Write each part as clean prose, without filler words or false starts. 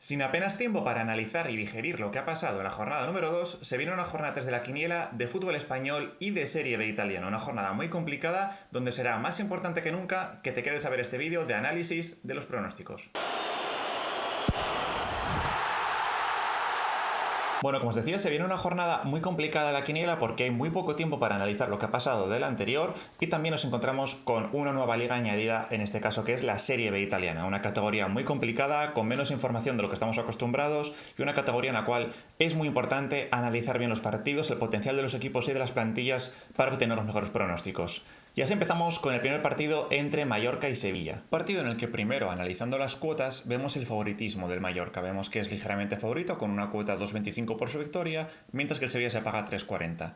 Sin apenas tiempo para analizar y digerir lo que ha pasado en la jornada número 2, se viene una jornada 3 de la quiniela de fútbol español y de Serie B italiana. Una jornada muy complicada donde será más importante que nunca que te quedes a ver este vídeo de análisis de los pronósticos. Bueno, como os decía, se viene una jornada muy complicada de la quiniela porque hay muy poco tiempo para analizar lo que ha pasado de la anterior y también nos encontramos con una nueva liga añadida, en este caso que es la Serie B italiana, una categoría muy complicada, con menos información de lo que estamos acostumbrados y una categoría en la cual es muy importante analizar bien los partidos, el potencial de los equipos y de las plantillas para obtener los mejores pronósticos. Y así empezamos con el primer partido entre Mallorca y Sevilla. Partido en el que primero, analizando las cuotas, vemos el favoritismo del Mallorca. Vemos que es ligeramente favorito con una cuota 2,25 por su victoria, mientras que el Sevilla se paga 3,40.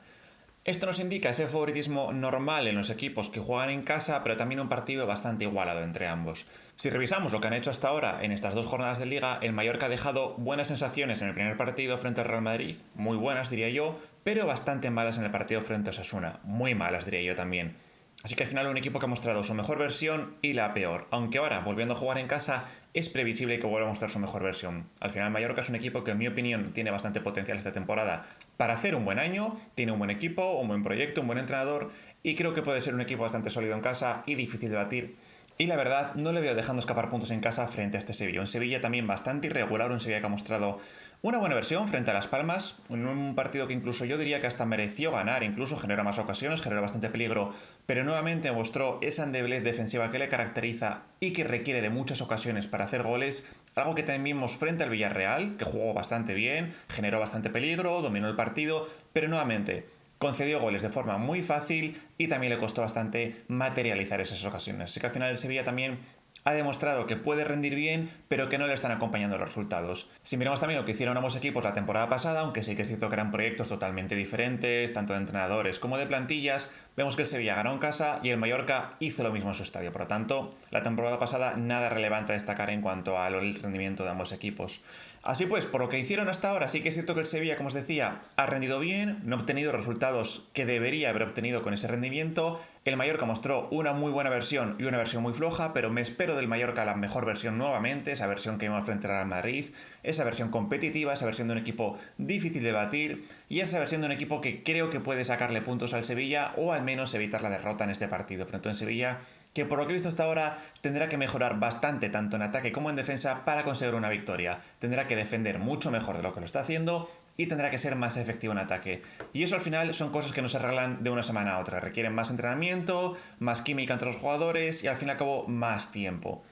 Esto nos indica ese favoritismo normal en los equipos que juegan en casa, pero también un partido bastante igualado entre ambos. Si revisamos lo que han hecho hasta ahora en estas dos jornadas de liga, el Mallorca ha dejado buenas sensaciones en el primer partido frente al Real Madrid, muy buenas diría yo, pero bastante malas en el partido frente a Osasuna, muy malas diría yo también. Así que al final un equipo que ha mostrado su mejor versión y la peor. Aunque ahora, volviendo a jugar en casa, es previsible que vuelva a mostrar su mejor versión. Al final Mallorca es un equipo que en mi opinión tiene bastante potencial esta temporada para hacer un buen año, tiene un buen equipo, un buen proyecto, un buen entrenador y creo que puede ser un equipo bastante sólido en casa y difícil de batir. Y la verdad, no le veo dejando escapar puntos en casa frente a este Sevilla. Un Sevilla también bastante irregular, un Sevilla que ha mostrado una buena versión frente a Las Palmas, en un partido que incluso yo diría que hasta mereció ganar, incluso generó más ocasiones, generó bastante peligro, pero nuevamente mostró esa endeblez defensiva que le caracteriza y que requiere de muchas ocasiones para hacer goles, algo que también vimos frente al Villarreal, que jugó bastante bien, generó bastante peligro, dominó el partido, pero nuevamente concedió goles de forma muy fácil y también le costó bastante materializar esas ocasiones. Así que al final el Sevilla también ha demostrado que puede rendir bien, pero que no le están acompañando los resultados. Si miramos también lo que hicieron ambos equipos la temporada pasada, aunque sí que es cierto que eran proyectos totalmente diferentes, tanto de entrenadores como de plantillas, vemos que el Sevilla ganó en casa y el Mallorca hizo lo mismo en su estadio. Por lo tanto, la temporada pasada nada relevante a destacar en cuanto al rendimiento de ambos equipos. Así pues, por lo que hicieron hasta ahora, sí que es cierto que el Sevilla, como os decía, ha rendido bien, no ha obtenido resultados que debería haber obtenido con ese rendimiento. El Mallorca mostró una muy buena versión y una versión muy floja, pero me espero del Mallorca la mejor versión nuevamente, esa versión que vimos frente al Real Madrid, esa versión competitiva, esa versión de un equipo difícil de batir y esa versión de un equipo que creo que puede sacarle puntos al Sevilla o al menos evitar la derrota en este partido frente a un Sevilla que por lo que he visto hasta ahora tendrá que mejorar bastante tanto en ataque como en defensa para conseguir una victoria. Tendrá que defender mucho mejor de lo que lo está haciendo y tendrá que ser más efectivo en ataque. Y eso al final son cosas que no se arreglan de una semana a otra. Requieren más entrenamiento, más química entre los jugadores y al fin y al cabo más tiempo.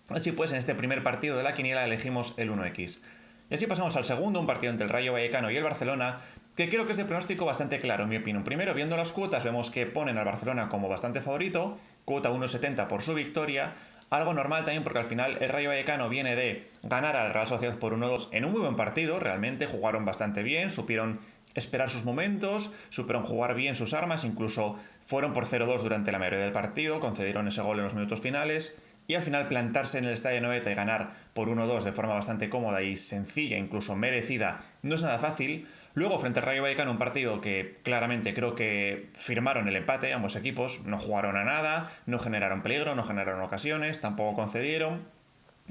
Así pues, en este primer partido de la quiniela elegimos el 1x. Y así pasamos al segundo, un partido entre el Rayo Vallecano y el Barcelona, que creo que es de pronóstico bastante claro, en mi opinión. Primero, viendo las cuotas, vemos que ponen al Barcelona como bastante favorito, cuota 1,70 por su victoria, algo normal también porque al final el Rayo Vallecano viene de ganar al Real Sociedad por 1-2 en un muy buen partido, realmente jugaron bastante bien, supieron esperar sus momentos, supieron jugar bien sus armas, incluso fueron por 0-2 durante la mayoría del partido, concedieron ese gol en los minutos finales y al final plantarse en el Estadio Anoeta y ganar por 1-2 de forma bastante cómoda y sencilla, incluso merecida, no es nada fácil. Luego, frente al Rayo Vallecano, un partido que claramente creo que firmaron el empate, ambos equipos no jugaron a nada, no generaron peligro, no generaron ocasiones, tampoco concedieron.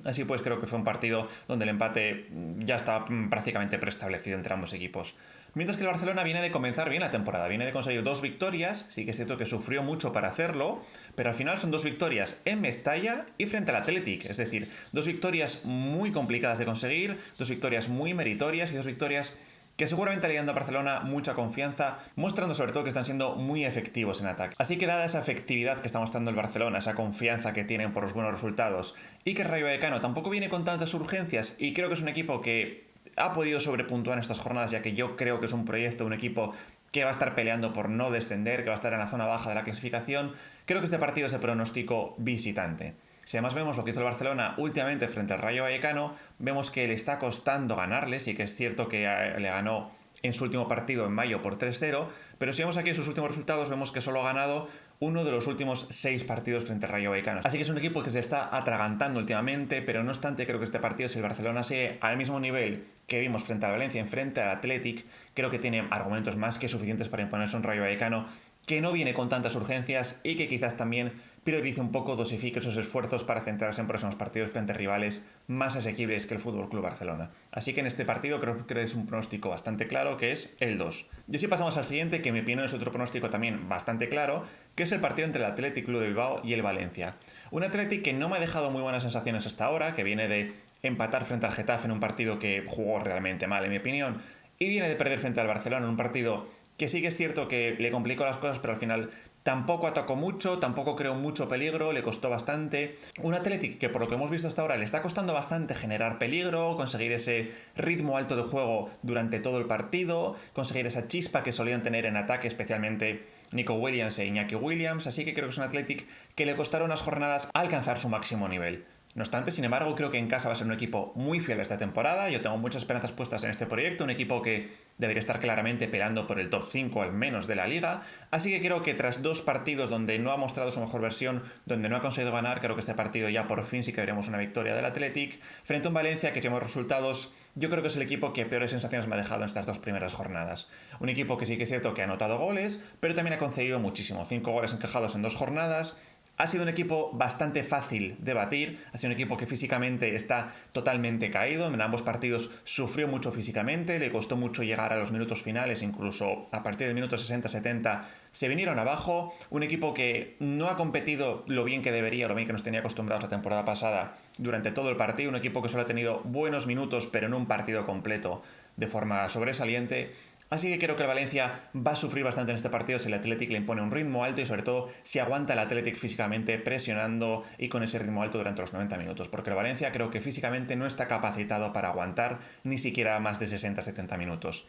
Así pues, creo que fue un partido donde el empate ya estaba prácticamente preestablecido entre ambos equipos. Mientras que el Barcelona viene de comenzar bien la temporada, viene de conseguir 2 victorias, sí que es cierto que sufrió mucho para hacerlo, pero al final son 2 victorias en Mestalla y frente al Athletic, es decir, 2 victorias muy complicadas de conseguir, 2 victorias muy meritorias y 2 victorias que seguramente le dan a Barcelona mucha confianza, mostrando sobre todo que están siendo muy efectivos en ataque. Así que dada esa efectividad que está mostrando el Barcelona, esa confianza que tienen por los buenos resultados, y que el Rayo Vallecano tampoco viene con tantas urgencias, y creo que es un equipo que ha podido sobrepuntuar en estas jornadas, ya que yo creo que es un proyecto, un equipo que va a estar peleando por no descender, que va a estar en la zona baja de la clasificación, creo que este partido es de pronóstico visitante. Si además vemos lo que hizo el Barcelona últimamente frente al Rayo Vallecano, vemos que le está costando ganarle, sí que es cierto que le ganó en su último partido en mayo por 3-0, pero si vemos aquí sus últimos resultados, vemos que solo ha ganado uno de los últimos 6 partidos frente al Rayo Vallecano. Así que es un equipo que se está atragantando últimamente, pero no obstante creo que este partido, si el Barcelona sigue al mismo nivel que vimos frente al Valencia, en frente al Athletic, creo que tiene argumentos más que suficientes para imponerse un Rayo Vallecano que no viene con tantas urgencias y que quizás también priorice un poco, dosifique esos esfuerzos para centrarse en próximos partidos frente a rivales más asequibles que el FC Barcelona. Así que en este partido creo que es un pronóstico bastante claro, que es el 2. Y así pasamos al siguiente, que en mi opinión es otro pronóstico también bastante claro, que es el partido entre el Athletic Club de Bilbao y el Valencia. Un Athletic que no me ha dejado muy buenas sensaciones hasta ahora, que viene de empatar frente al Getafe en un partido que jugó realmente mal, en mi opinión, y viene de perder frente al Barcelona en un partido que sí que es cierto que le complicó las cosas, pero al final tampoco atacó mucho, tampoco creó mucho peligro, le costó bastante. Un Athletic que por lo que hemos visto hasta ahora le está costando bastante generar peligro, conseguir ese ritmo alto de juego durante todo el partido, conseguir esa chispa que solían tener en ataque, especialmente Nico Williams e Iñaki Williams, así que creo que es un Athletic que le costará unas jornadas alcanzar su máximo nivel. No obstante, sin embargo, creo que en casa va a ser un equipo muy fiel esta temporada. Yo tengo muchas esperanzas puestas en este proyecto, un equipo que debería estar claramente peleando por el top 5 al menos de la liga. Así que creo que tras 2 partidos donde no ha mostrado su mejor versión, donde no ha conseguido ganar, creo que este partido ya por fin sí que veremos una victoria del Athletic frente a un Valencia que, si vemos resultados, yo creo que es el equipo que peores sensaciones me ha dejado en estas 2 primeras jornadas. Un equipo que sí que es cierto que ha anotado goles, pero también ha concedido muchísimo. 5 goles encajados en 2 jornadas. Ha sido un equipo bastante fácil de batir, ha sido un equipo que físicamente está totalmente caído, en ambos partidos sufrió mucho físicamente, le costó mucho llegar a los minutos finales, incluso a partir del minuto 60-70 se vinieron abajo, un equipo que no ha competido lo bien que debería, lo bien que nos tenía acostumbrados la temporada pasada durante todo el partido, un equipo que solo ha tenido buenos minutos pero en un partido completo de forma sobresaliente. Así que creo que el Valencia va a sufrir bastante en este partido si el Athletic le impone un ritmo alto y sobre todo si aguanta el Athletic físicamente presionando y con ese ritmo alto durante los 90 minutos. Porque el Valencia creo que físicamente no está capacitado para aguantar ni siquiera más de 60-70 minutos.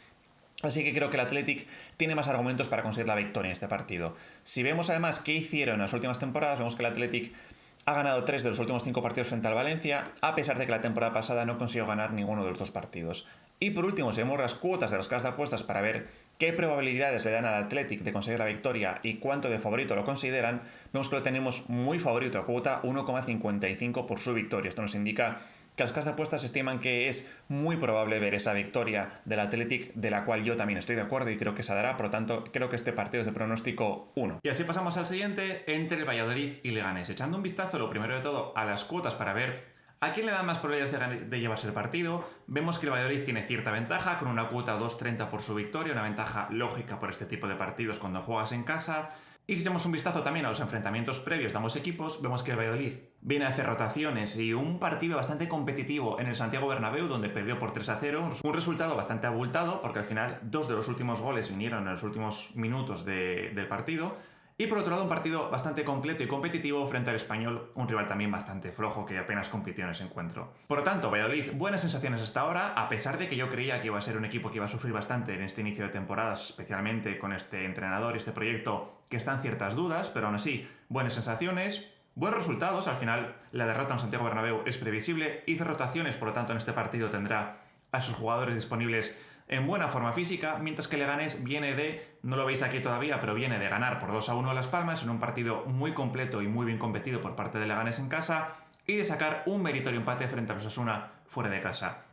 Así que creo que el Athletic tiene más argumentos para conseguir la victoria en este partido. Si vemos además qué hicieron en las últimas temporadas, vemos que el Athletic ha ganado 3 de los últimos 5 partidos frente al Valencia, a pesar de que la temporada pasada no consiguió ganar ninguno de los 2 partidos. Y por último, si vemos las cuotas de las casas de apuestas para ver qué probabilidades le dan al Athletic de conseguir la victoria y cuánto de favorito lo consideran, vemos que lo tenemos muy favorito a cuota 1,55 por su victoria. Esto nos indica que las casas de apuestas estiman que es muy probable ver esa victoria del Athletic, de la cual yo también estoy de acuerdo y creo que se dará. Por lo tanto, creo que este partido es de pronóstico 1. Y así pasamos al siguiente, entre el Valladolid y Leganés. Echando un vistazo, lo primero de todo, a las cuotas para ver a quién le dan más probabilidades de llevarse el partido. Vemos que el Valladolid tiene cierta ventaja, con una cuota 2,30 por su victoria, una ventaja lógica por este tipo de partidos cuando juegas en casa. Y si echamos un vistazo también a los enfrentamientos previos de ambos equipos, vemos que el Valladolid viene a hacer rotaciones y un partido bastante competitivo en el Santiago Bernabéu, donde perdió por 3-0. Un resultado bastante abultado, porque al final 2 de los últimos goles vinieron en los últimos minutos del partido. Y por otro lado, un partido bastante completo y competitivo frente al Español, un rival también bastante flojo que apenas compitió en ese encuentro. Por lo tanto, Valladolid, buenas sensaciones hasta ahora, a pesar de que yo creía que iba a ser un equipo que iba a sufrir bastante en este inicio de temporada, especialmente con este entrenador y este proyecto, que están ciertas dudas, pero aún así, buenas sensaciones, buenos resultados. Al final, la derrota en Santiago Bernabéu es previsible, hizo rotaciones, por lo tanto, en este partido tendrá a sus jugadores disponibles en buena forma física, mientras que Leganés viene de, no lo veis aquí todavía, pero viene de ganar por 2-1 a Las Palmas en un partido muy completo y muy bien competido por parte de Leganés en casa y de sacar un meritorio empate frente a Osasuna fuera de casa.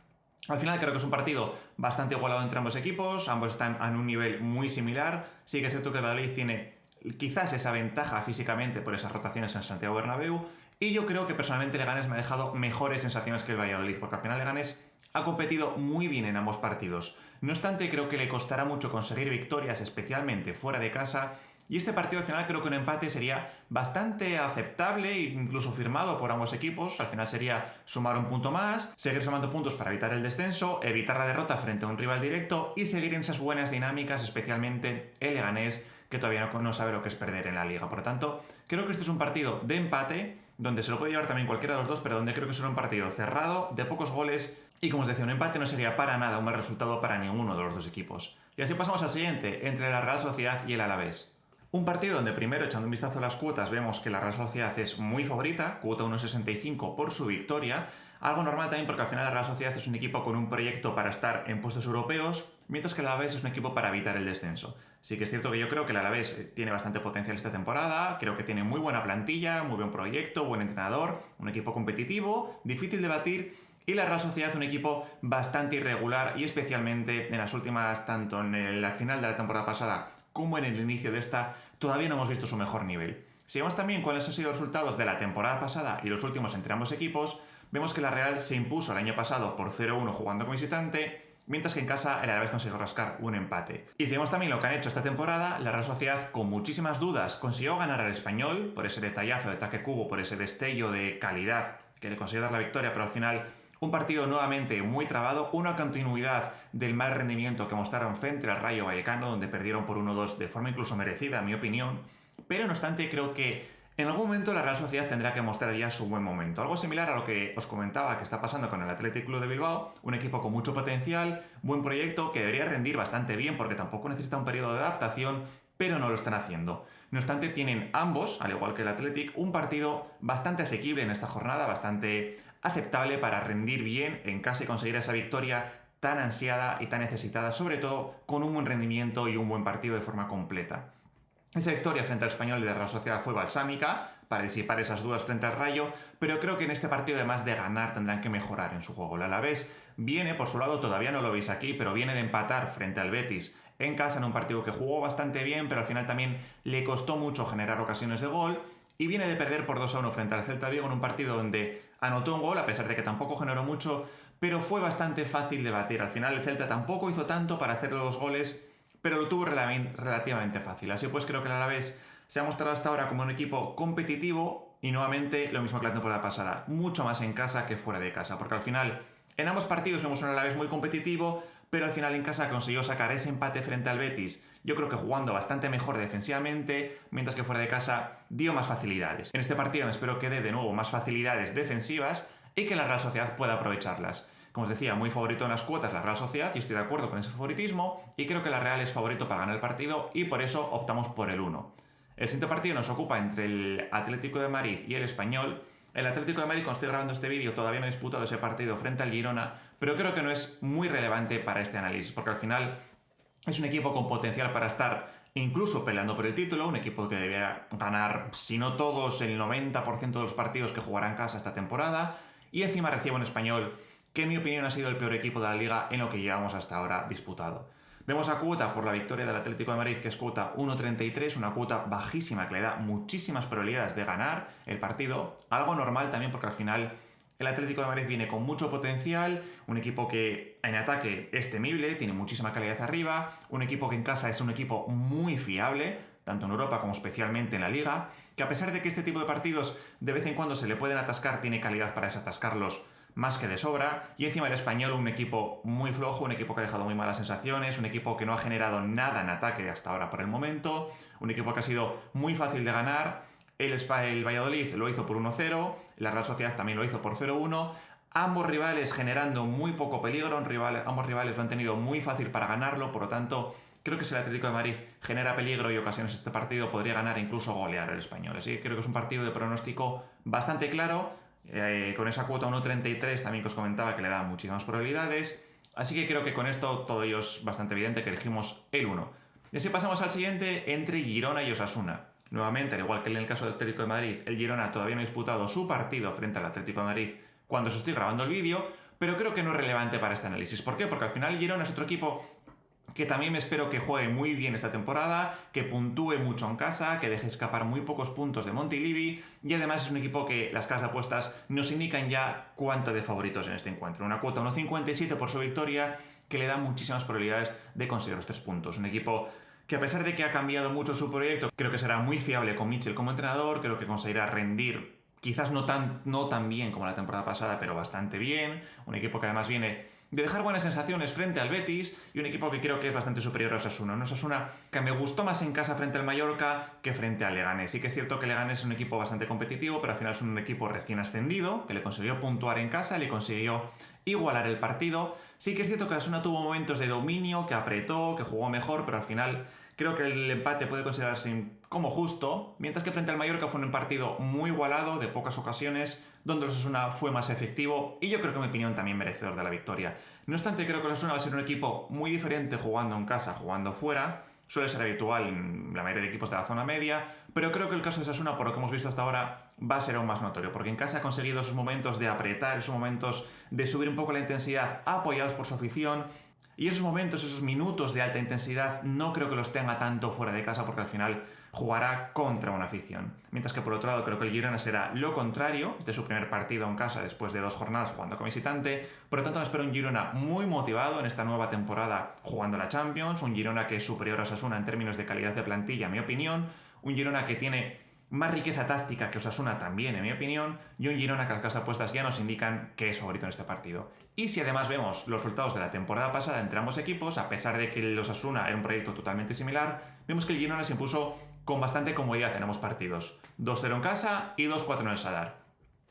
Al final creo que es un partido bastante igualado entre ambos equipos, ambos están a un nivel muy similar. Sí que es cierto que Valladolid tiene quizás esa ventaja físicamente por esas rotaciones en Santiago Bernabéu, y yo creo que personalmente Leganés me ha dejado mejores sensaciones que el Valladolid, porque al final Leganés ha competido muy bien en ambos partidos. No obstante, creo que le costará mucho conseguir victorias, especialmente fuera de casa, y este partido al final creo que un empate sería bastante aceptable e incluso firmado por ambos equipos. Al final sería sumar un punto más, seguir sumando puntos para evitar el descenso, evitar la derrota frente a un rival directo y seguir en esas buenas dinámicas, especialmente el Leganés, que todavía no sabe lo que es perder en la liga. Por lo tanto, creo que este es un partido de empate, donde se lo puede llevar también cualquiera de los dos, pero donde creo que será un partido cerrado, de pocos goles. Y como os decía, un empate no sería para nada un mal resultado para ninguno de los dos equipos. Y así pasamos al siguiente, entre la Real Sociedad y el Alavés. Un partido donde primero, echando un vistazo a las cuotas, vemos que la Real Sociedad es muy favorita, cuota 1,65 por su victoria. Algo normal también porque al final la Real Sociedad es un equipo con un proyecto para estar en puestos europeos, mientras que el Alavés es un equipo para evitar el descenso. Sí que es cierto que yo creo que el Alavés tiene bastante potencial esta temporada, creo que tiene muy buena plantilla, muy buen proyecto, buen entrenador, un equipo competitivo, difícil de batir. Y la Real Sociedad es un equipo bastante irregular y especialmente en las últimas, tanto en la final de la temporada pasada como en el inicio de esta, todavía no hemos visto su mejor nivel. Si vemos también cuáles han sido los resultados de la temporada pasada y los últimos entre ambos equipos, vemos que la Real se impuso el año pasado por 0-1 jugando como visitante, mientras que en casa el Alavés consiguió rascar un empate. Y si vemos también lo que han hecho esta temporada, la Real Sociedad con muchísimas dudas consiguió ganar al Español por ese detallazo de ataque cubo, por ese destello de calidad que le consiguió dar la victoria, pero al final un partido nuevamente muy trabado, una continuidad del mal rendimiento que mostraron frente al Rayo Vallecano, donde perdieron por 1-2 de forma incluso merecida, en mi opinión. Pero no obstante, creo que en algún momento la Real Sociedad tendrá que mostrar ya su buen momento. Algo similar a lo que os comentaba que está pasando con el Athletic Club de Bilbao, un equipo con mucho potencial, buen proyecto, que debería rendir bastante bien porque tampoco necesita un periodo de adaptación, pero no lo están haciendo. No obstante, tienen ambos, al igual que el Athletic, un partido bastante asequible en esta jornada, bastante aceptable para rendir bien en casa y conseguir esa victoria tan ansiada y tan necesitada, sobre todo con un buen rendimiento y un buen partido de forma completa. Esa victoria frente al Español de la Real Sociedad fue balsámica para disipar esas dudas frente al Rayo, pero creo que en este partido, además de ganar, tendrán que mejorar en su juego. El Alavés viene, por su lado, todavía no lo veis aquí, pero viene de empatar frente al Betis en casa en un partido que jugó bastante bien, pero al final también le costó mucho generar ocasiones de gol, y viene de perder por 2-1 frente al Celta Vigo en un partido donde anotó un gol, a pesar de que tampoco generó mucho, pero fue bastante fácil de batir. Al final el Celta tampoco hizo tanto para hacerle 2 goles, pero lo tuvo relativamente fácil. Así pues, creo que el Alavés se ha mostrado hasta ahora como un equipo competitivo y nuevamente lo mismo que la temporada pasada, mucho más en casa que fuera de casa, porque al final en ambos partidos vemos un Alavés muy competitivo, pero al final en casa consiguió sacar ese empate frente al Betis, yo creo que jugando bastante mejor defensivamente, mientras que fuera de casa dio más facilidades. En este partido me espero que dé de nuevo más facilidades defensivas y que la Real Sociedad pueda aprovecharlas. Como os decía, muy favorito en las cuotas la Real Sociedad y estoy de acuerdo con ese favoritismo y creo que la Real es favorito para ganar el partido y por eso optamos por el 1. El siguiente partido nos ocupa entre el Atlético de Madrid y el Español. El Atlético de Madrid, cuando estoy grabando este vídeo, todavía no ha disputado ese partido frente al Girona, pero creo que no es muy relevante para este análisis, porque al final es un equipo con potencial para estar incluso peleando por el título, un equipo que debería ganar, si no todos, el 90% de los partidos que jugará en casa esta temporada, y encima recibe un Español que en mi opinión ha sido el peor equipo de la liga en lo que llevamos hasta ahora disputado. Vemos a cuota por la victoria del Atlético de Madrid, que es cuota 1.33, una cuota bajísima que le da muchísimas probabilidades de ganar el partido, algo normal también porque al final el Atlético de Madrid viene con mucho potencial, un equipo que en ataque es temible, tiene muchísima calidad arriba, un equipo que en casa es un equipo muy fiable, tanto en Europa como especialmente en la Liga, que a pesar de que este tipo de partidos de vez en cuando se le pueden atascar, tiene calidad para desatascarlos más que de sobra, y encima el Español un equipo muy flojo, un equipo que ha dejado muy malas sensaciones, un equipo que no ha generado nada en ataque hasta ahora por el momento, un equipo que ha sido muy fácil de ganar. El Valladolid lo hizo por 1-0, la Real Sociedad también lo hizo por 0-1, ambos rivales generando muy poco peligro, ambos rivales lo han tenido muy fácil para ganarlo, por lo tanto creo que si el Atlético de Madrid genera peligro y ocasiones este partido podría ganar e incluso golear el Español, así que creo que es un partido de pronóstico bastante claro, con esa cuota 1.33 también que os comentaba que le da muchísimas probabilidades, así que creo que con esto todo ello es bastante evidente que elegimos el 1. Y así pasamos al siguiente entre Girona y Osasuna. Nuevamente, al igual que en el caso del Atlético de Madrid, el Girona todavía no ha disputado su partido frente al Atlético de Madrid cuando os estoy grabando el vídeo, pero creo que no es relevante para este análisis. ¿Por qué? Porque al final el Girona es otro equipo que también me espero que juegue muy bien esta temporada, que puntúe mucho en casa, que deje escapar muy pocos puntos de Montilivi, y además es un equipo que las casas de apuestas nos indican ya cuánto de favoritos en este encuentro. Una cuota 1.57 por su victoria que le da muchísimas probabilidades de conseguir los 3 puntos. Un equipo que a pesar de que ha cambiado mucho su proyecto, creo que será muy fiable con Mitchell como entrenador, creo que conseguirá rendir quizás no tan bien como la temporada pasada, pero bastante bien. Un equipo que además viene de dejar buenas sensaciones frente al Betis y un equipo que creo que es bastante superior a Osasuna. Un Osasuna que me gustó más en casa frente al Mallorca que frente al Leganés. Sí que es cierto que Leganés es un equipo bastante competitivo, pero al final es un equipo recién ascendido, que le consiguió puntuar en casa, le consiguió igualar el partido. Sí que es cierto que Osasuna tuvo momentos de dominio, que apretó, que jugó mejor, pero al final creo que el empate puede considerarse como justo, mientras que frente al Mallorca fue un partido muy igualado, de pocas ocasiones, donde el Osasuna fue más efectivo y yo creo que en mi opinión también merecedor de la victoria. No obstante, creo que el Osasuna va a ser un equipo muy diferente jugando en casa, jugando fuera. Suele ser habitual en la mayoría de equipos de la zona media, pero creo que el caso de Osasuna, por lo que hemos visto hasta ahora, va a ser aún más notorio, porque en casa ha conseguido esos momentos de apretar, esos momentos de subir un poco la intensidad, apoyados por su afición, y esos momentos, esos minutos de alta intensidad, no creo que los tenga tanto fuera de casa, porque al final jugará contra una afición. Mientras que por otro lado creo que el Girona será lo contrario, este es su primer partido en casa después de 2 jornadas jugando como visitante, por lo tanto me espero un Girona muy motivado en esta nueva temporada jugando la Champions, un Girona que es superior a Osasuna en términos de calidad de plantilla, en mi opinión, un Girona que tiene más riqueza táctica que Osasuna también, en mi opinión, y un Girona que las casas apuestas ya nos indican que es favorito en este partido. Y si además vemos los resultados de la temporada pasada entre ambos equipos, a pesar de que el Osasuna era un proyecto totalmente similar, vemos que el Girona se impuso con bastante comodidad en ambos partidos. 2-0 en casa y 2-4 en el Sadar.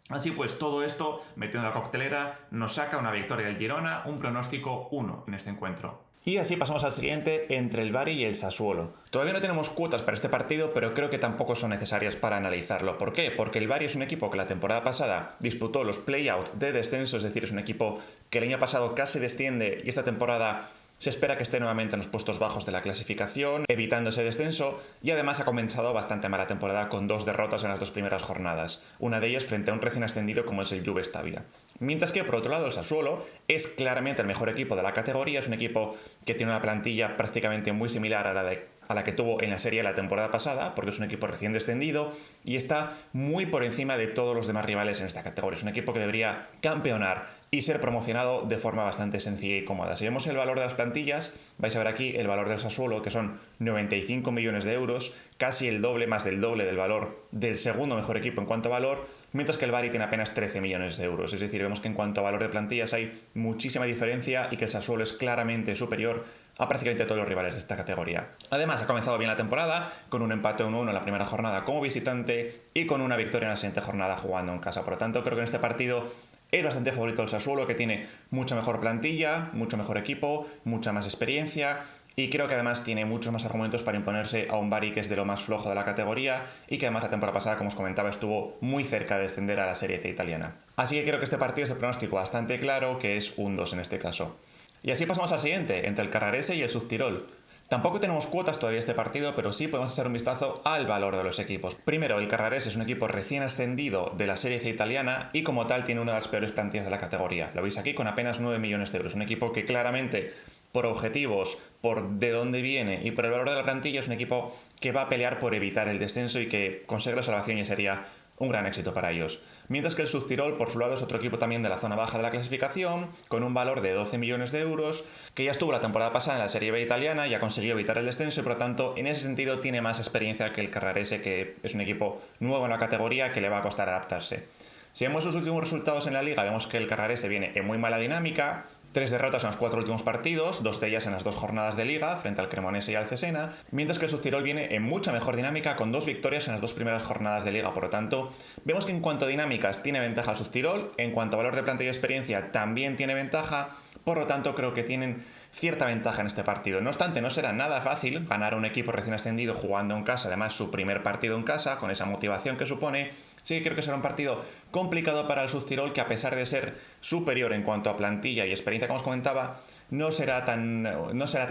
Así pues, todo esto, metiendo la coctelera, nos saca una victoria del Girona, un pronóstico 1 en este encuentro. Y así pasamos al siguiente, entre el Bari y el Sassuolo. Todavía no tenemos cuotas para este partido, pero creo que tampoco son necesarias para analizarlo. ¿Por qué? Porque el Bari es un equipo que la temporada pasada disputó los play-out de descenso, es decir, es un equipo que el año pasado casi desciende y esta temporada se espera que esté nuevamente en los puestos bajos de la clasificación, evitando ese descenso, y además ha comenzado bastante mala temporada con 2 derrotas en las 2 primeras jornadas, una de ellas frente a un recién ascendido como es el Juve Stabia. Mientras que, por otro lado, el Sassuolo es claramente el mejor equipo de la categoría, es un equipo que tiene una plantilla prácticamente muy similar a la que tuvo en la serie la temporada pasada, porque es un equipo recién descendido y está muy por encima de todos los demás rivales en esta categoría. Es un equipo que debería campeonar y ser promocionado de forma bastante sencilla y cómoda. Si vemos el valor de las plantillas, vais a ver aquí el valor del Sassuolo, que son 95 millones de euros, casi el doble, más del doble del valor del segundo mejor equipo en cuanto a valor, mientras que el Bari tiene apenas 13 millones de euros. Es decir, vemos que en cuanto a valor de plantillas hay muchísima diferencia y que el Sassuolo es claramente superior a prácticamente todos los rivales de esta categoría. Además, ha comenzado bien la temporada, con un empate 1-1 en la primera jornada como visitante y con una victoria en la siguiente jornada jugando en casa. Por lo tanto, creo que en este partido es bastante favorito el Sassuolo, que tiene mucha mejor plantilla, mucho mejor equipo, mucha más experiencia, y creo que además tiene muchos más argumentos para imponerse a un Bari que es de lo más flojo de la categoría y que además la temporada pasada, como os comentaba, estuvo muy cerca de descender a la Serie C italiana. Así que creo que este partido es de pronóstico bastante claro, que es un 2 en este caso. Y así pasamos al siguiente, entre el Carrarese y el Südtirol. Tampoco tenemos cuotas todavía este partido, pero sí podemos echar un vistazo al valor de los equipos. Primero, el Carrarese es un equipo recién ascendido de la Serie C italiana y como tal tiene una de las peores plantillas de la categoría. Lo veis aquí con apenas 9 millones de euros. Un equipo que claramente, por objetivos, por de dónde viene y por el valor de la plantilla, es un equipo que va a pelear por evitar el descenso y que conseguir la salvación ya sería un gran éxito para ellos. Mientras que el Südtirol, por su lado, es otro equipo también de la zona baja de la clasificación, con un valor de 12 millones de euros, que ya estuvo la temporada pasada en la Serie B italiana, ya consiguió evitar el descenso y por lo tanto, en ese sentido, tiene más experiencia que el Carrarese, que es un equipo nuevo en la categoría que le va a costar adaptarse. Si vemos sus últimos resultados en la liga, vemos que el Carrarese viene en muy mala dinámica, 3 derrotas en los 4 últimos partidos, 2 de ellas en las 2 jornadas de liga, frente al Cremonese y al Cesena, mientras que el Südtirol viene en mucha mejor dinámica, con 2 victorias en las 2 primeras jornadas de liga. Por lo tanto, vemos que en cuanto a dinámicas tiene ventaja el Südtirol, en cuanto a valor de plantilla y experiencia también tiene ventaja, por lo tanto creo que tienen cierta ventaja en este partido. No obstante, no será nada fácil ganar a un equipo recién ascendido jugando en casa, además su primer partido en casa, con esa motivación que supone. Sí que creo que será un partido complicado para el Südtirol, que a pesar de ser superior en cuanto a plantilla y experiencia, como os comentaba, no será tan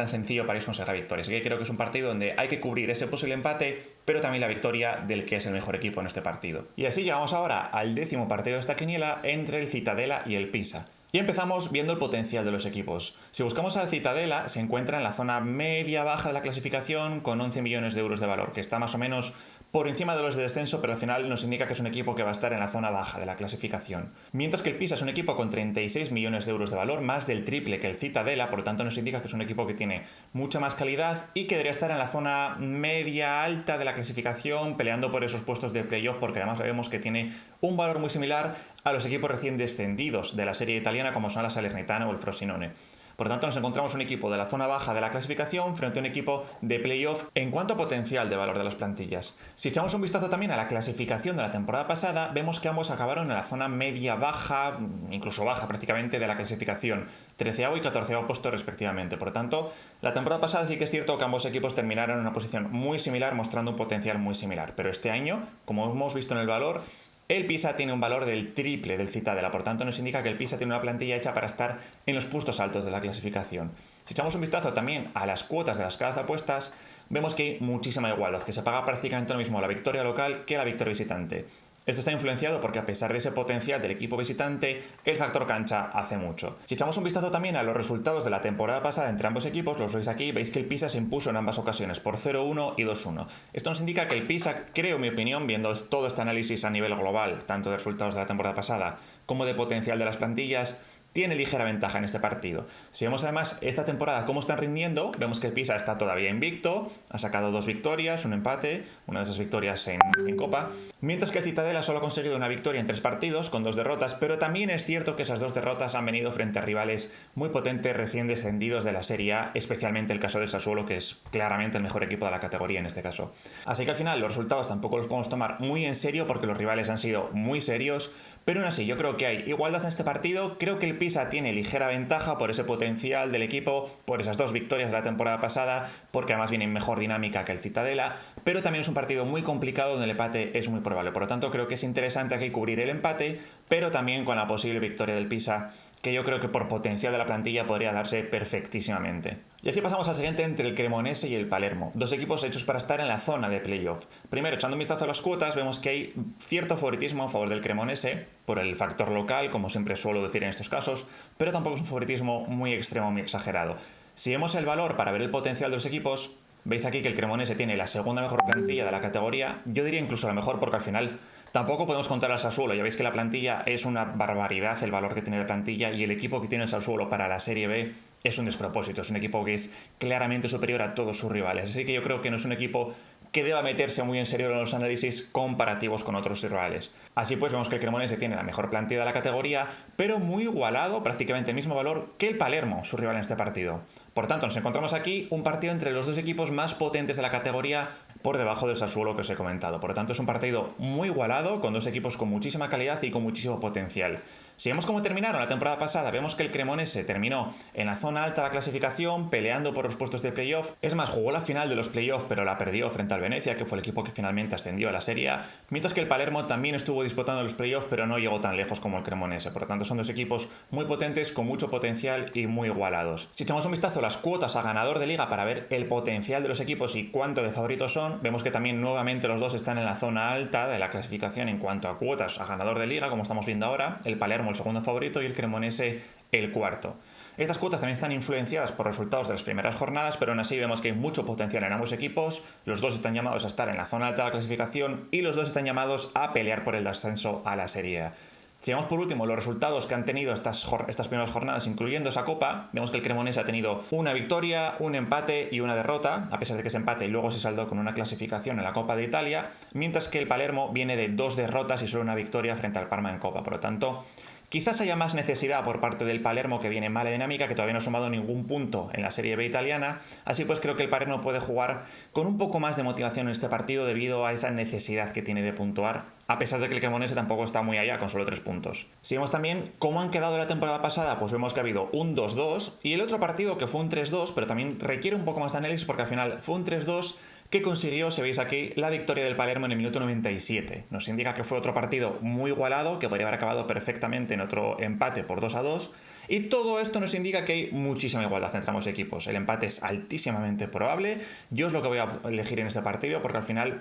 sencillo para ellos conseguir la victoria. Así que creo que es un partido donde hay que cubrir ese posible empate, pero también la victoria del que es el mejor equipo en este partido. Y así llegamos ahora al 10º partido de esta quiniela entre el Cittadella y el Pisa. Y empezamos viendo el potencial de los equipos. Si buscamos al Cittadella, se encuentra en la zona media-baja de la clasificación con 11 millones de euros de valor, que está más o menos por encima de los de descenso, pero al final nos indica que es un equipo que va a estar en la zona baja de la clasificación. Mientras que el Pisa es un equipo con 36 millones de euros de valor, más del triple que el Cittadella, por lo tanto nos indica que es un equipo que tiene mucha más calidad y que debería estar en la zona media-alta de la clasificación, peleando por esos puestos de playoff, porque además vemos que tiene un valor muy similar a los equipos recién descendidos de la serie italiana, como son la Salernitana o el Frosinone. Por lo tanto, nos encontramos un equipo de la zona baja de la clasificación frente a un equipo de playoff en cuanto a potencial de valor de las plantillas. Si echamos un vistazo también a la clasificación de la temporada pasada, vemos que ambos acabaron en la zona media-baja, incluso baja prácticamente, de la clasificación, 13º y 14º puesto respectivamente. Por lo tanto, la temporada pasada sí que es cierto que ambos equipos terminaron en una posición muy similar, mostrando un potencial muy similar. Pero este año, como hemos visto en el valor, el Pisa tiene un valor del triple del Cittadella, por tanto nos indica que el Pisa tiene una plantilla hecha para estar en los puestos altos de la clasificación. Si echamos un vistazo también a las cuotas de las casas de apuestas, vemos que hay muchísima igualdad, que se paga prácticamente lo mismo la victoria local que la victoria visitante. Esto está influenciado porque a pesar de ese potencial del equipo visitante, el factor cancha hace mucho. Si echamos un vistazo también a los resultados de la temporada pasada entre ambos equipos, los veis aquí, veis que el Pisa se impuso en ambas ocasiones por 0-1 y 2-1. Esto nos indica que el Pisa, creo en mi opinión, viendo todo este análisis a nivel global, tanto de resultados de la temporada pasada como de potencial de las plantillas, tiene ligera ventaja en este partido. Si vemos además esta temporada cómo están rindiendo, vemos que el Pisa está todavía invicto, ha sacado 2 victorias, un empate, una de esas victorias en Copa, mientras que el Cittadella solo ha conseguido una victoria en 3 partidos, con 2 derrotas, pero también es cierto que esas 2 derrotas han venido frente a rivales muy potentes recién descendidos de la Serie A, especialmente el caso del Sassuolo, que es claramente el mejor equipo de la categoría en este caso. Así que al final los resultados tampoco los podemos tomar muy en serio porque los rivales han sido muy serios, pero aún así yo creo que hay igualdad en este partido. Creo que el Pisa tiene ligera ventaja por ese potencial del equipo, por esas 2 victorias de la temporada pasada, porque además viene en mejor dinámica que el Cittadella, pero también es un partido muy complicado donde el empate es muy probable. Por lo tanto, creo que es interesante aquí cubrir el empate, pero también con la posible victoria del Pisa, que yo creo que por potencial de la plantilla podría darse perfectísimamente. Y así pasamos al siguiente entre el Cremonese y el Palermo, 2 equipos hechos para estar en la zona de playoff. Primero, echando un vistazo a las cuotas, vemos que hay cierto favoritismo a favor del Cremonese, por el factor local, como siempre suelo decir en estos casos, pero tampoco es un favoritismo muy extremo, muy exagerado. Si vemos el valor para ver el potencial de los equipos, veis aquí que el Cremonese tiene la segunda mejor plantilla de la categoría, yo diría incluso la mejor porque al final tampoco podemos contar al Sassuolo. Ya veis que la plantilla es una barbaridad el valor que tiene la plantilla, y el equipo que tiene el Sassuolo para la Serie B es un despropósito. Es un equipo que es claramente superior a todos sus rivales. Así que yo creo que no es un equipo que deba meterse muy en serio en los análisis comparativos con otros rivales. Así pues vemos que el Cremonese tiene la mejor plantilla de la categoría, pero muy igualado, prácticamente el mismo valor que el Palermo, su rival en este partido. Por tanto, nos encontramos aquí un partido entre los 2 equipos más potentes de la categoría, por debajo del Sassuolo que os he comentado. Por lo tanto, es un partido muy igualado, con 2 equipos con muchísima calidad y con muchísimo potencial. Si vemos cómo terminaron la temporada pasada, vemos que el Cremonese terminó en la zona alta de la clasificación, peleando por los puestos de playoff. Es más, jugó la final de los playoff, pero la perdió frente al Venezia, que fue el equipo que finalmente ascendió a la Serie A, mientras que el Palermo también estuvo disputando los playoff, pero no llegó tan lejos como el Cremonese. Por lo tanto, son 2 equipos muy potentes, con mucho potencial y muy igualados. Si echamos un vistazo a las cuotas a ganador de liga para ver el potencial de los equipos y cuánto de favoritos son, vemos que también nuevamente los 2 están en la zona alta de la clasificación en cuanto a cuotas a ganador de liga, como estamos viendo ahora, el Palermo el segundo favorito y el Cremonese el cuarto. Estas cuotas también están influenciadas por resultados de las primeras jornadas, pero aún así vemos que hay mucho potencial en ambos equipos. Los 2 están llamados a estar en la zona alta de la clasificación y los 2 están llamados a pelear por el descenso a la Serie A. Si vemos por último los resultados que han tenido estas primeras jornadas, incluyendo esa Copa, vemos que el Cremonese ha tenido una victoria, un empate y una derrota, a pesar de que ese empate luego se saldó con una clasificación en la Copa de Italia, mientras que el Palermo viene de 2 derrotas y solo una victoria frente al Parma en Copa. Por lo tanto, quizás haya más necesidad por parte del Palermo, que viene en mala dinámica, que todavía no ha sumado ningún punto en la Serie B italiana. Así pues creo que el Palermo puede jugar con un poco más de motivación en este partido debido a esa necesidad que tiene de puntuar, a pesar de que el Cremonese tampoco está muy allá con solo 3 puntos. Si vemos también cómo han quedado la temporada pasada, pues vemos que ha habido un 2-2 y el otro partido que fue un 3-2, pero también requiere un poco más de análisis porque al final fue un 3-2 que consiguió, si veis aquí, la victoria del Palermo en el minuto 97. Nos indica que fue otro partido muy igualado, que podría haber acabado perfectamente en otro empate por 2-2, y todo esto nos indica que hay muchísima igualdad entre ambos equipos. El empate es altísimamente probable. Yo es lo que voy a elegir en este partido, porque al final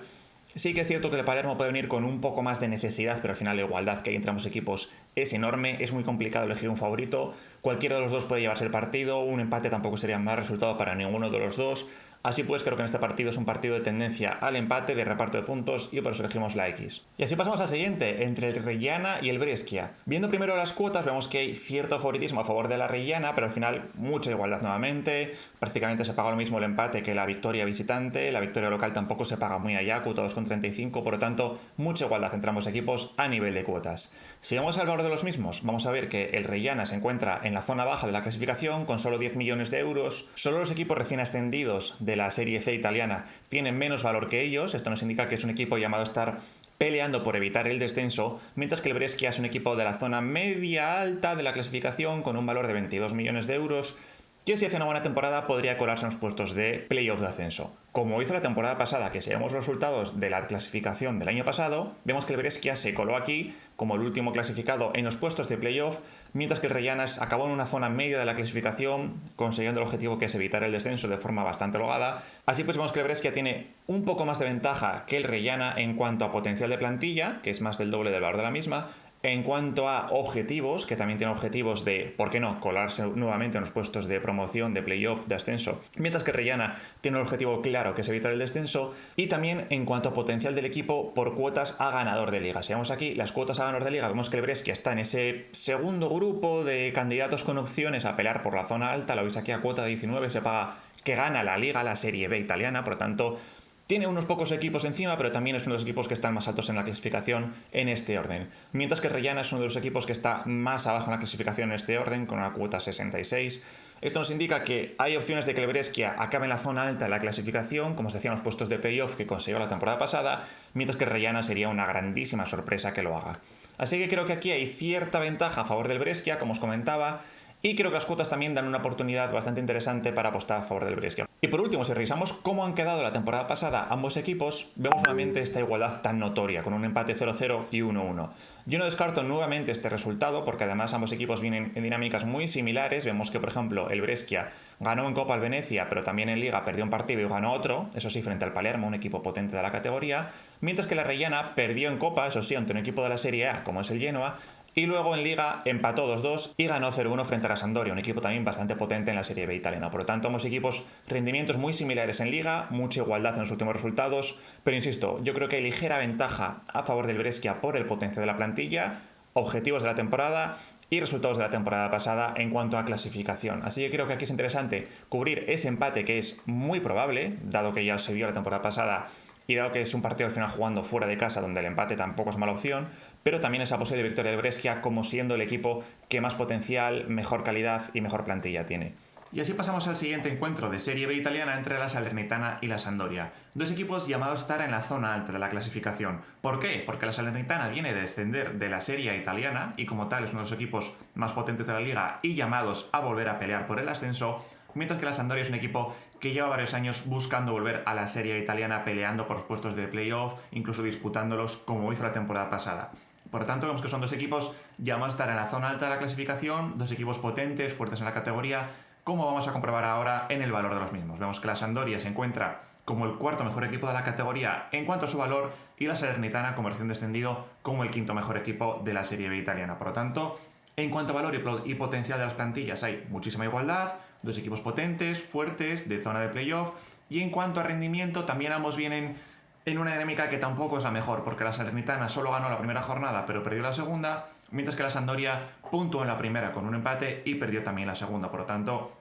sí que es cierto que el Palermo puede venir con un poco más de necesidad, pero al final la igualdad que hay entre ambos equipos es enorme. Es muy complicado elegir un favorito. Cualquiera de los 2 puede llevarse el partido. Un empate tampoco sería mal resultado para ninguno de los 2. Así pues, creo que en este partido es un partido de tendencia al empate, de reparto de puntos, y por eso elegimos la X. Y así pasamos al siguiente, entre el Reggiana y el Brescia. Viendo primero las cuotas, vemos que hay cierto favoritismo a favor de la Reggiana, pero al final mucha igualdad nuevamente. Prácticamente se paga lo mismo el empate que la victoria visitante. La victoria local tampoco se paga muy allá, cuota 2,35, por lo tanto, mucha igualdad entre ambos equipos a nivel de cuotas. Si vamos al valor de los mismos, vamos a ver que el Reggiana se encuentra en la zona baja de la clasificación con solo 10 millones de euros. Solo los equipos recién ascendidos de la Serie C italiana tienen menos valor que ellos. Esto nos indica que es un equipo llamado a estar peleando por evitar el descenso, mientras que el Brescia es un equipo de la zona media alta de la clasificación con un valor de 22 millones de euros. que si hace una buena temporada podría colarse en los puestos de playoff de ascenso. Como hizo la temporada pasada, que si vemos los resultados de la clasificación del año pasado, vemos que el Brescia se coló aquí como el último clasificado en los puestos de playoff, mientras que el Reyanas acabó en una zona media de la clasificación, consiguiendo el objetivo que es evitar el descenso de forma bastante holgada. Así pues vemos que el Brescia tiene un poco más de ventaja que el Reyana en cuanto a potencial de plantilla, que es más del doble del valor de la misma. En cuanto a objetivos, que también tiene objetivos de, ¿por qué no?, colarse nuevamente en los puestos de promoción, de playoff, de ascenso, mientras que Reyana tiene un objetivo claro que es evitar el descenso. Y también en cuanto a potencial del equipo por cuotas a ganador de liga. Si vemos aquí las cuotas a ganador de liga, vemos que el Brescia está en ese segundo grupo de candidatos con opciones a pelear por la zona alta. Lo veis aquí a cuota 19, se paga que gana la liga, la Serie B italiana, por lo tanto tiene unos pocos equipos encima, pero también es uno de los equipos que están más altos en la clasificación en este orden. Mientras que Reyana es uno de los equipos que está más abajo en la clasificación en este orden, con una cuota 66. Esto nos indica que hay opciones de que el Brescia acabe en la zona alta de la clasificación, como os decía, en los puestos de playoff que consiguió la temporada pasada, mientras que Reyana sería una grandísima sorpresa que lo haga. Así que creo que aquí hay cierta ventaja a favor del Brescia, como os comentaba, y creo que las cuotas también dan una oportunidad bastante interesante para apostar a favor del Brescia. Y por último, si revisamos cómo han quedado la temporada pasada ambos equipos, vemos nuevamente esta igualdad tan notoria, con un empate 0-0 y 1-1. Yo no descarto nuevamente este resultado, porque además ambos equipos vienen en dinámicas muy similares. Vemos que, por ejemplo, el Brescia ganó en Copa al Venezia, pero también en Liga perdió un partido y ganó otro, eso sí, frente al Palermo, un equipo potente de la categoría, mientras que la Reggiana perdió en Copa, eso sí, ante un equipo de la Serie A, como es el Genoa, y luego en Liga empató 2-2 y ganó 0-1 frente a la Sampdoria, un equipo también bastante potente en la Serie B italiana. Por lo tanto, ambos equipos rendimientos muy similares en Liga, mucha igualdad en los últimos resultados, pero insisto, yo creo que hay ligera ventaja a favor del Brescia por el potencial de la plantilla, objetivos de la temporada y resultados de la temporada pasada en cuanto a clasificación. Así que creo que aquí es interesante cubrir ese empate que es muy probable, dado que ya se vio la temporada pasada y dado que es un partido al final jugando fuera de casa donde el empate tampoco es mala opción, pero también esa posible victoria del Brescia como siendo el equipo que más potencial, mejor calidad y mejor plantilla tiene. Y así pasamos al siguiente encuentro de Serie B italiana entre la Salernitana y la Sampdoria. Dos equipos llamados a estar en la zona alta de la clasificación. ¿Por qué? Porque la Salernitana viene de descender de la Serie italiana y como tal es uno de los equipos más potentes de la liga y llamados a volver a pelear por el ascenso, mientras que la Sampdoria es un equipo que lleva varios años buscando volver a la Serie italiana, peleando por los puestos de playoff, incluso disputándolos como hizo la temporada pasada. Por lo tanto, vemos que son dos equipos llamados a estar en la zona alta de la clasificación, dos equipos potentes, fuertes en la categoría, como vamos a comprobar ahora en el valor de los mismos. Vemos que la Sampdoria se encuentra como el cuarto mejor equipo de la categoría en cuanto a su valor y la Salernitana, como recién descendido, como el quinto mejor equipo de la Serie B italiana. Por lo tanto, en cuanto a valor y potencial de las plantillas hay muchísima igualdad, dos equipos potentes, fuertes, de zona de playoff, y en cuanto a rendimiento también ambos vienen en una dinámica que tampoco es la mejor, porque la Salernitana solo ganó la primera jornada pero perdió la segunda, mientras que la Sampdoria puntuó en la primera con un empate y perdió también la segunda. Por lo tanto,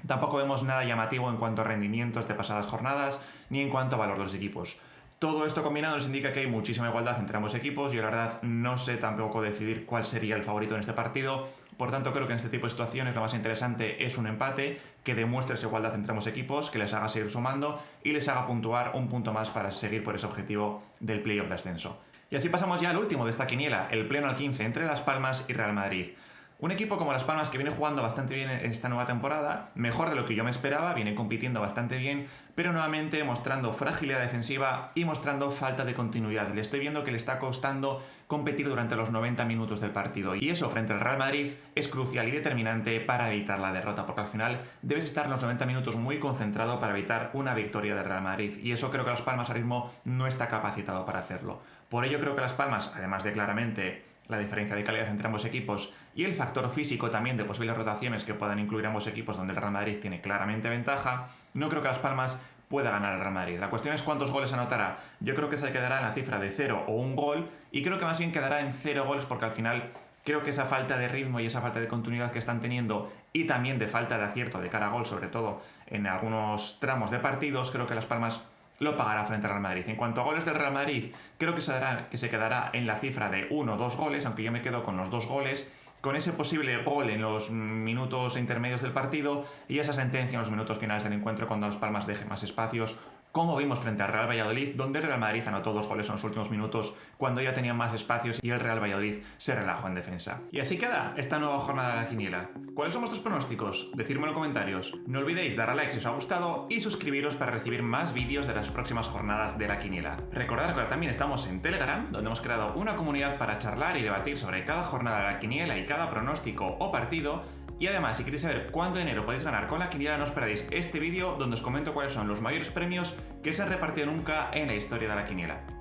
tampoco vemos nada llamativo en cuanto a rendimientos de pasadas jornadas ni en cuanto a valor de los equipos. Todo esto combinado nos indica que hay muchísima igualdad entre ambos equipos. Yo la verdad no sé tampoco decidir cuál sería el favorito en este partido. Por tanto, creo que en este tipo de situaciones lo más interesante es un empate que demuestre esa igualdad entre ambos equipos, que les haga seguir sumando y les haga puntuar un punto más para seguir por ese objetivo del playoff de ascenso. Y así pasamos ya al último de esta quiniela, el pleno al 15 entre Las Palmas y Real Madrid. Un equipo como Las Palmas que viene jugando bastante bien en esta nueva temporada, mejor de lo que yo me esperaba, viene compitiendo bastante bien, pero nuevamente mostrando fragilidad defensiva y mostrando falta de continuidad. Le estoy viendo que le está costando competir durante los 90 minutos del partido y eso frente al Real Madrid es crucial y determinante para evitar la derrota, porque al final debes estar en los 90 minutos muy concentrado para evitar una victoria del Real Madrid y eso creo que Las Palmas ahora mismo no está capacitado para hacerlo. Por ello creo que Las Palmas, además de claramente la diferencia de calidad entre ambos equipos y el factor físico también de posibles rotaciones que puedan incluir ambos equipos donde el Real Madrid tiene claramente ventaja, no creo que Las Palmas pueda ganar al Real Madrid. La cuestión es cuántos goles anotará. Yo creo que se quedará en la cifra de 0 o 1 gol y creo que más bien quedará en 0 goles porque al final creo que esa falta de ritmo y esa falta de continuidad que están teniendo y también de falta de acierto de cara a gol, sobre todo en algunos tramos de partidos, creo que Las Palmas lo pagará frente al Real Madrid. En cuanto a goles del Real Madrid, creo que se quedará en la cifra de 1 o 2 goles, aunque yo me quedo con los 2 goles, con ese posible gol en los minutos intermedios del partido y esa sentencia en los minutos finales del encuentro cuando Las Palmas deje más espacios como vimos frente al Real Valladolid, donde el Real Madrid anotó 2 goles en los últimos minutos cuando ya tenían más espacios y el Real Valladolid se relajó en defensa. Y así queda esta nueva jornada de la quiniela. ¿Cuáles son vuestros pronósticos? Decírmelo en comentarios. No olvidéis dar a like si os ha gustado y suscribiros para recibir más vídeos de las próximas jornadas de la quiniela. Recordad que ahora también estamos en Telegram, donde hemos creado una comunidad para charlar y debatir sobre cada jornada de la quiniela y cada pronóstico o partido. Y además, si queréis saber cuánto dinero podéis ganar con la quiniela, no os perdáis este vídeo donde os comento cuáles son los mayores premios que se han repartido nunca en la historia de la quiniela.